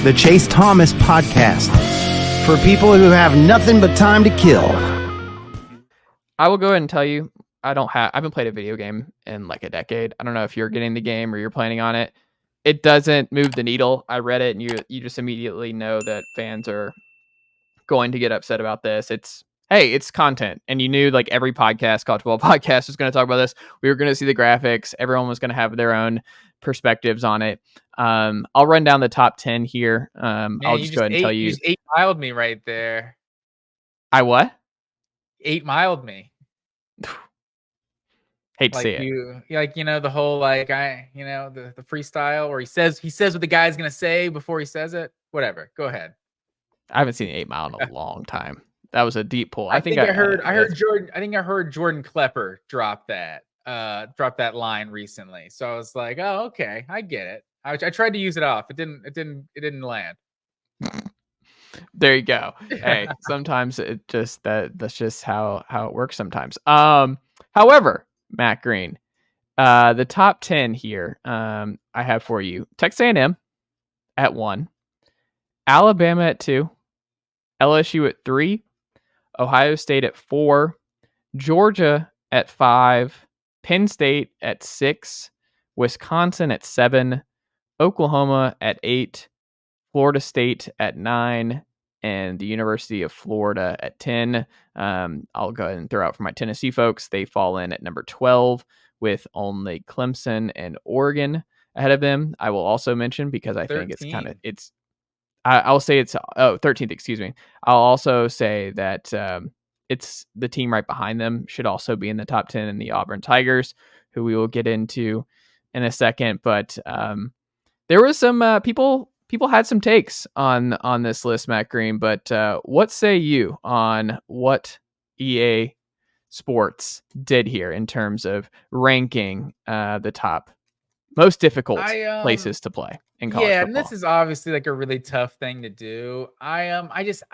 the Chase Thomas Podcast, for people who have nothing but time to kill. I will go ahead and tell you, I haven't played a video game in like a decade. I don't know if you're getting the game or you're planning on it. It doesn't move the needle. I read it, and you just immediately know that fans are going to get upset about this. It's content, and you knew like every podcast, college football podcast, was going to talk about this. We were going to see the graphics. Everyone was going to have their own perspectives on it. I'll run down the top 10 here. Man, I'll just go ahead and tell you. You just 8-miled me right there. I what? 8-miled me. Hate to Like see it. The whole the freestyle where he says what the guy's gonna say before he says it. Whatever. Go ahead. I haven't seen 8 Mile in a long time. That was a deep pull. I think I heard Jordan Klepper drop that line recently. So I was like, oh, okay, I get it. I tried to use it off. It didn't land. There you go. Hey, sometimes it just that's just how it works sometimes. However, Matt Green, the top 10 here, I have for you: Texas A&M at 1, Alabama at 2, LSU at 3, Ohio State at 4, Georgia at 5, Penn State at 6, Wisconsin at 7, Oklahoma at 8, Florida State at 9, and the University of Florida at 10. I'll go ahead and throw out for my Tennessee folks. They fall in at number 12 with only Clemson and Oregon ahead of them. I will also mention, because I 13. think I'll say it's 13th, excuse me. I'll also say that it's the team right behind them should also be in the top 10 in the Auburn Tigers, who we will get into in a second. But there was some people had some takes on this list, Matt Green. But what say you on what EA Sports did here in terms of ranking the top most difficult places to play in college football? And this is obviously like a really tough thing to do. I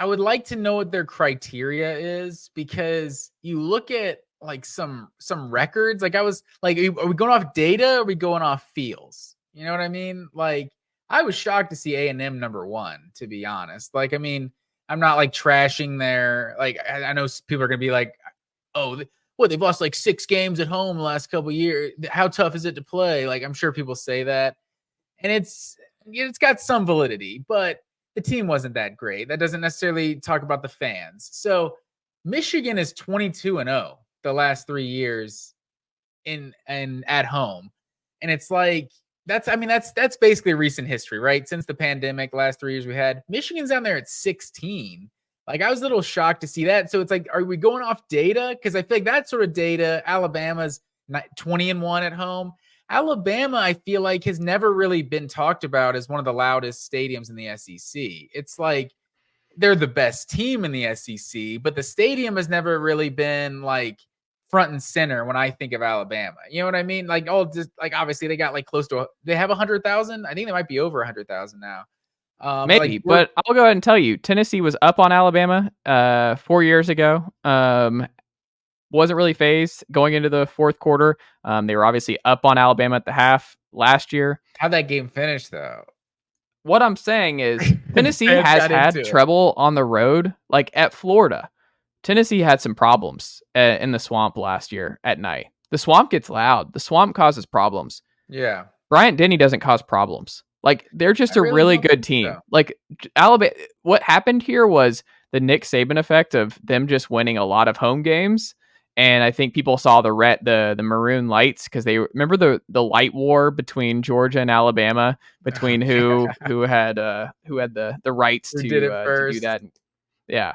would like to know what their criteria is, because you look at like some records. Like I was like, are we going off data? Or are we going off feels? You know what I mean? Like I was shocked to see A&M number 1, to be honest. Like, I mean, I'm not like trashing their, like, I know people are going to be like, oh, they've lost like 6 games at home the last couple of years. How tough is it to play? Like, I'm sure people say that, and it's got some validity, but the team wasn't that great. That doesn't necessarily talk about the fans. So Michigan is 22-0 the last 3 years in at home. And it's like, that's basically recent history, right? Since the pandemic, last 3 years we had, Michigan's down there at 16. Like, I was a little shocked to see that. So it's like, are we going off data? Because I feel like that sort of data, Alabama's 20-1 at home. Alabama, I feel like, has never really been talked about as one of the loudest stadiums in the SEC. It's like they're the best team in the SEC, but the stadium has never really been like front and center when I think of Alabama. You know what I mean? Like, obviously they got like they have 100,000. I think they might be over 100,000 now. Maybe, but I'll go ahead and tell you, Tennessee was up on Alabama 4 years ago. Wasn't really phased going into the fourth quarter. They were obviously up on Alabama at the half last year. How'd that game finish, though? What I'm saying is Tennessee has had trouble on the road, like at Florida. Tennessee had some problems in the Swamp last year at night. The Swamp gets loud. The Swamp causes problems. Yeah. Bryant-Denny doesn't cause problems. Like, they're just a really good team. So. Like, Alabama, what happened here was the Nick Saban effect of them just winning a lot of home games. And I think people saw the maroon lights, because they remember the light war between Georgia and Alabama, between who had the rights to do that. Yeah.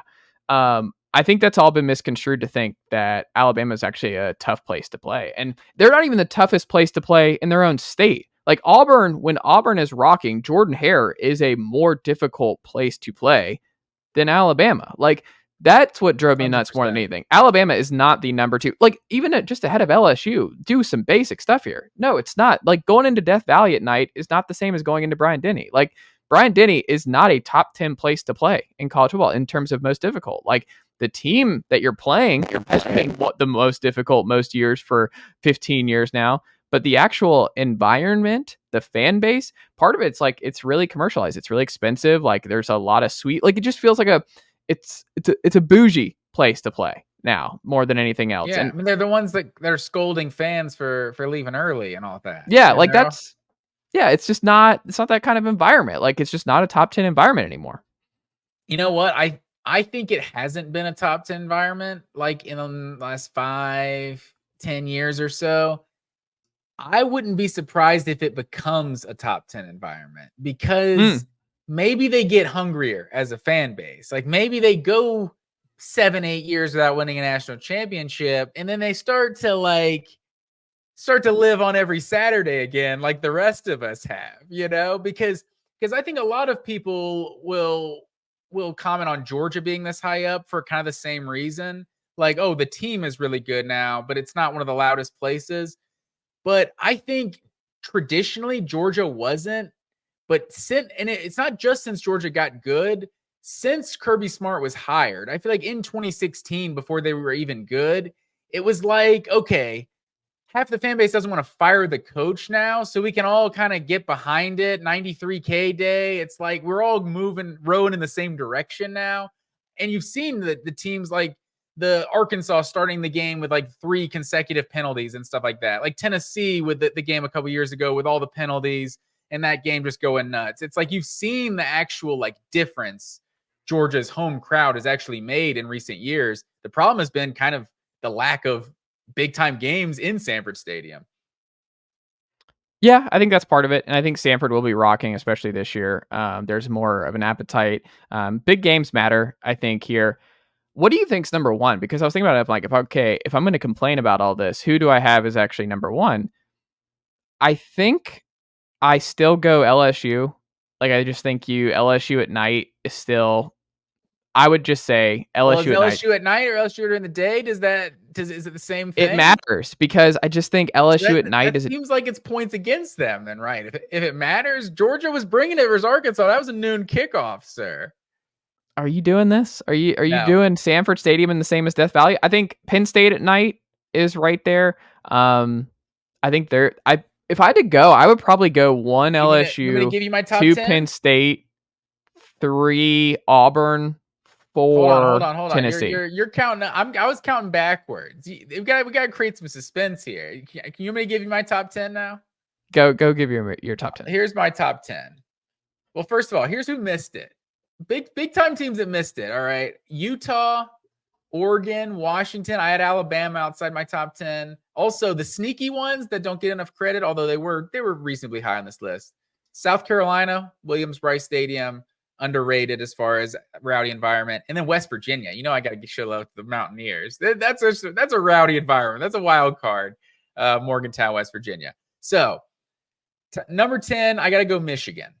I think that's all been misconstrued to think that Alabama is actually a tough place to play. And they're not even the toughest place to play in their own state. Like Auburn, when Auburn is rocking, Jordan-Hare is a more difficult place to play than Alabama. Like, that's what drove me nuts 100%. More than anything. Alabama is not the number 2. Like, even just ahead of LSU, do some basic stuff here. No, it's not. Like, going into Death Valley at night is not the same as going into Bryant-Denny. Like, Bryant-Denny is not a top 10 place to play in college football in terms of most difficult. Like, the team that you're playing has been the most difficult most years for 15 years now. But the actual environment, the fan base, part of it's like it's really commercialized. It's really expensive. Like there's a lot of it just feels like it's a bougie place to play now more than anything else. Yeah, And I mean they're the ones that are scolding fans for leaving early and all that. yeah, like it's just not that kind of environment. Like it's just not a top 10 environment anymore. You know what? I think it hasn't been a top 10 environment like in the last 5-10 years or so. I wouldn't be surprised if it becomes a top 10 environment because maybe they get hungrier as a fan base. Like maybe they go 7-8 years without winning a national championship, and then they start to live on every Saturday again, like the rest of us have, because I think a lot of people will comment on Georgia being this high up for kind of the same reason. Like, oh, the team is really good now, but it's not one of the loudest places. But I think traditionally Georgia wasn't. But it's not just since Georgia got good. Since Kirby Smart was hired, I feel like in 2016, before they were even good, it was like, okay, half the fan base doesn't want to fire the coach now, so we can all kind of get behind it. 93K day. It's like we're all rowing in the same direction now. And you've seen the teams like the Arkansas starting the game with like 3 consecutive penalties and stuff like that. Like Tennessee with the game a couple years ago with all the penalties and that game just going nuts. It's like you've seen the actual like difference Georgia's home crowd has actually made in recent years. The problem has been kind of the lack of big time games in Sanford Stadium. Yeah, I think that's part of it. And I think Sanford will be rocking, especially this year. There's more of an appetite. Big games matter, I think, here. What do you think's number one? Because I was thinking about it, I'm like, if I'm going to complain about all this, who do I have as actually number one? I think I still go LSU. Like, I just think LSU at night is still, I would just say LSU Well, at LSU at night or LSU during the day? Is it the same thing? It matters because I just think LSU at night seems like it's points against them then, right? If it matters, Georgia was bringing it versus Arkansas. That was a noon kickoff, sir. Are you doing this? Are you No. doing Sanford Stadium in the same as Death Valley? I think Penn State at night is right there. I think if I had to go, I would probably go 1 LSU, give you my top 2 10? Penn State, 3 Auburn, 4 Hold on. Tennessee. You're counting. I was counting backwards. We got to create some suspense here. Can you want me to give you my top 10 now? Go give your top 10. Here's my top 10. Well, first of all, here's who missed it. Big time teams that missed it. All right. Utah, Oregon, Washington. I had Alabama outside my top 10. Also, the sneaky ones that don't get enough credit, although they were reasonably high on this list. South Carolina, Williams-Brice Stadium, underrated as far as rowdy environment. And then West Virginia. I got to show love to the Mountaineers. That's a rowdy environment. That's a wild card. Morgantown, West Virginia. So, number 10, I got to go Michigan.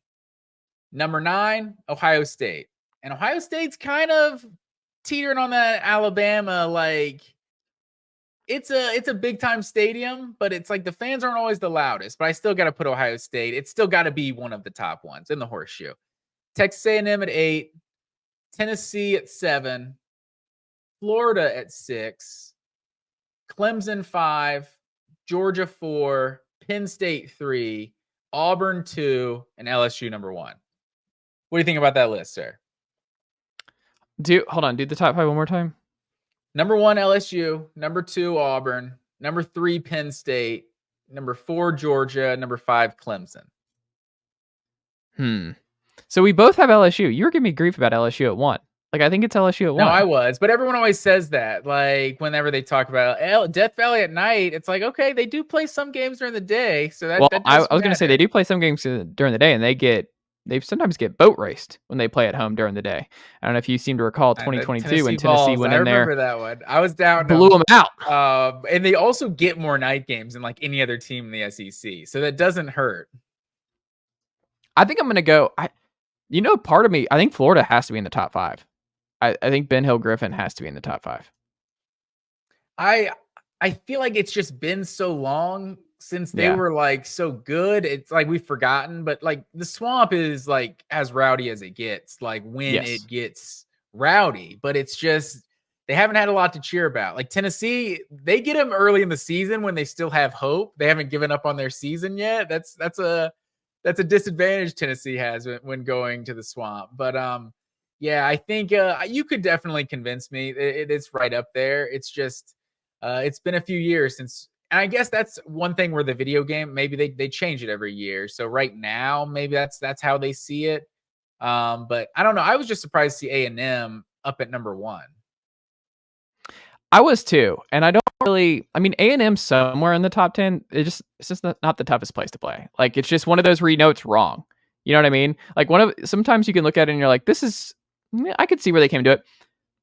Number 9, Ohio State. And Ohio State's kind of teetering on that Alabama, like it's a big time stadium, but it's like the fans aren't always the loudest, but I still got to put Ohio State. It's still got to be one of the top ones in the horseshoe. Texas A&M at 8, Tennessee at 7, Florida at 6, Clemson 5, Georgia 4, Penn State 3, Auburn 2, and LSU number 1. What do you think about that list, sir? Hold on. Do the top 5 one more time. Number 1, LSU. Number 2, Auburn. Number 3, Penn State. Number 4, Georgia. Number 5, Clemson. So we both have LSU. You were giving me grief about LSU at 1. Like, I think it's LSU at 1. No, I was. But everyone always says that. Like, whenever they talk about Death Valley at night, it's like, okay, they do play some games during the day. So that I was going to say they do play some games during the day, and they sometimes get boat raced when they play at home during the day. I don't know if you seem to recall 2022 when Tennessee went in there. I remember that one. I was down. Blew them out. And they also get more night games than like any other team in the SEC. So that doesn't hurt. I think I'm going to go. Part of me, I think Florida has to be in the top 5. I think Ben Hill Griffin has to be in the top 5. I feel like it's just been so long since they were like so good. It's like we've forgotten, but like the Swamp is like as rowdy as it gets, like when it gets rowdy, but it's just, they haven't had a lot to cheer about. Like Tennessee, they get them early in the season when they still have hope. They haven't given up on their season yet. That's a that's a disadvantage Tennessee has when going to the Swamp. But yeah, I think you could definitely convince me. It's right up there. It's just it's been a few years since. And I guess that's one thing where the video game, maybe they change it every year. So right now, maybe that's how they see it. But I don't know. I was just surprised to see A&M up at number 1. I was too, and I don't really. I mean, A&M somewhere in the top 10. It's just not the toughest place to play. Like, it's just one of those where you know it's wrong. You know what I mean? Like, sometimes you can look at it and you're like, this is. I could see where they came to it.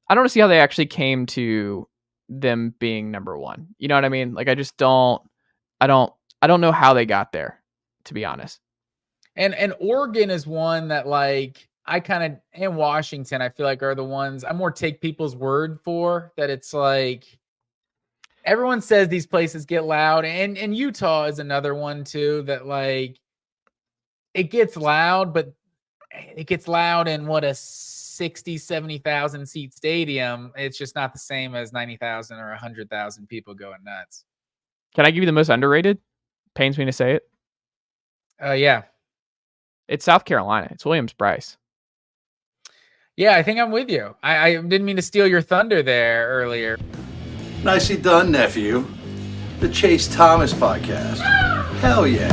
I don't see how they actually came to them being number 1. You know what I mean? Like, I just don't. I don't know how they got there, to be honest. And Oregon is one that, like, I kind of, and Washington, I feel like, are the ones I more take people's word for. That it's like everyone says these places get loud, and Utah is another one too that, like, it gets loud, but it gets loud in what, a 60, 70,000 seat stadium. It's just not the same as 90,000 or 100,000 people going nuts. Can I give you the most underrated? Pains me to say it. Yeah. It's South Carolina. It's Williams-Brice. Yeah, I think I'm with you. I didn't mean to steal your thunder there earlier. Nicely done, nephew. The Chase Thomas podcast. Hell yeah.